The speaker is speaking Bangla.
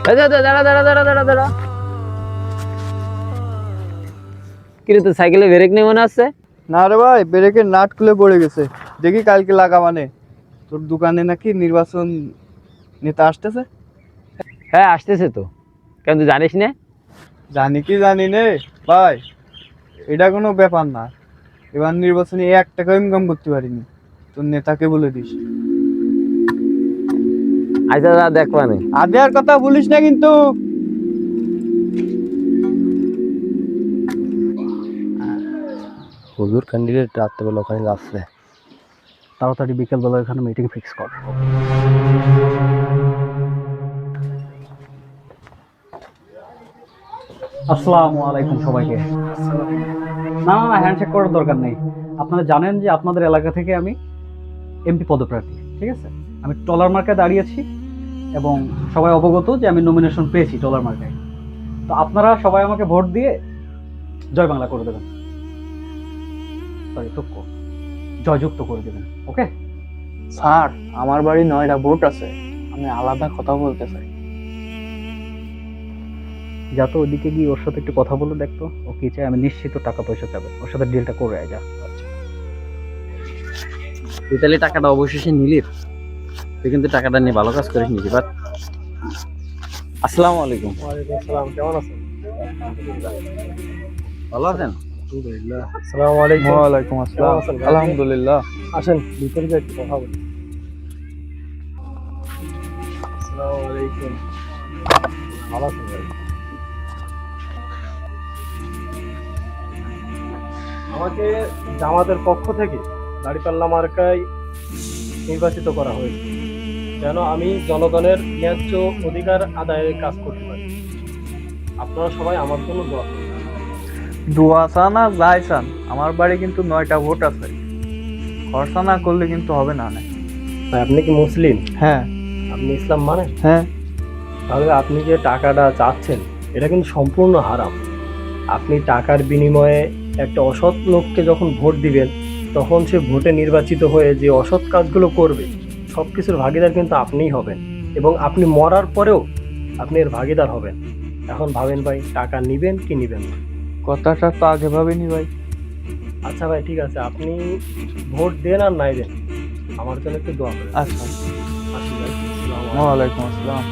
দাঁড়া দাঁড়া দাঁড়া দাঁড়া দাঁড়া। কিরে, তো সাইকেলে ব্রেক নেই মনে হচ্ছে? না রে ভাই, ব্রেকের নাট খুলে পড়ে গেছে। দেখি কালকে লাগা মানে। তোর দোকানে নাকি নির্বাচন নেতা আসতেছে। হ্যাঁ আসতেছে তো, কেন তুই জানিস না? জানি কি জানি নে ভাই, এটা কোনো ব্যাপার না। এবার নির্বাচনে 1 টাকা ইনকাম করতে পারিনি, তোর নেতাকে বলে দিস। আচ্ছা দাদা দেখবানে। আগে আর কথা বলিস না কিন্তু। হুজুর ক্যান্ডিডেট রাত্রেবেলা ওখানে যাচ্ছে, তাড়াতাড়ি বিকেলবেলা এখানে মিটিং ফিক্স কর। আসসালামু আলাইকুম সবাইকে। না না না, হ্যান্ডশেক করার দরকার নেই। আপনারা জানেন যে আপনাদের এলাকা থেকে আমি এমপি পদপ্রার্থী, ঠিক আছে? আমি ট্রলার মার্কায় দাঁড়িয়েছি এবং সবাই অবগত যে আমি নমিনেশন পেয়েছি ট্রলার মার্কায়। তো আপনারা সবাই আমাকে ভোট দিয়ে জয় বাংলা করে দেবেন, সরি জয়যুক্ত করে দেবেন, ওকে? স্যার, আমার বাড়ি 9টা ভোট আছে, আমি আলাদা কথা বলতে চাই। যা তো ওদিকে গিয়ে ওর সাথে একটু কথা বলে দেখতো ও কি চাই। আমি নিশ্চিত টাকা পয়সা চাবে, ওর সাথে ডিলটা করে যা। তুই তাহলে টাকাটা অবশেষে নিলি। তুই কিন্তু টাকাটা নিয়ে ভালো কাজ করিস নিলি। বাট আসসালামু আলাইকুম। ওয়ালাইকুম আসসালাম, কেমন আছেন? ভালো আছেন? আলহামদুলিল্লাহ। আসসালামু আলাইকুম। ওয়ালাইকুম আসসালাম। কেমন আছেন ভাই? আলহামদুলিল্লাহ। আসেন ভিতরে গিয়ে একটু কথা বলি। আসসালামু আলাইকুম। ভালো আছেন ভাই? আমাকে জামাতের পক্ষ থেকে দাঁড়িপাল্লা মার্কায় নির্বাচিত করা হয়েছে যেন আমি জনগণের ন্যায্য অধিকার আদায়ের কাজ করতে পারি। আপনারা সবাই আমার জন্য দোয়া করুন। দোয়া চান আর যাই চান, আমার বাড়ি কিন্তু 9টা ভোট আছে। খরচা না করলে কিন্তু হবে না। ভাই, আপনি কি মুসলিম? হ্যাঁ আপনি ইসলাম মানেন? হ্যাঁ। তাহলে আপনি যে টাকাটা চাচ্ছেন এটা কিন্তু সম্পূর্ণ হারাম। আপনি টাকার বিনিময়ে একটা অসৎ লোককে যখন ভোট দিবেন তখন সে ভোটে নির্বাচিত হয়ে যে অসৎ কাজগুলো করবে সব কিছুর ভাগিদার কিন্তু আপনিই হবেন, এবং আপনি মরার পরেও আপনি এর ভাগিদার হবেন। এখন ভাবেন ভাই, টাকা নিবেন কি নিবেন না? কথাটা তো আগে ভাবিনি ভাই। আচ্ছা ভাই, ঠিক আছে, আপনি ভোট দেন আর নাই দেন, আমার জন্য একটু দোয়া করেন। আচ্ছা, আসি ভাই, আসসালামু আলাইকুম। ওয়ালাইকুম আসসালাম।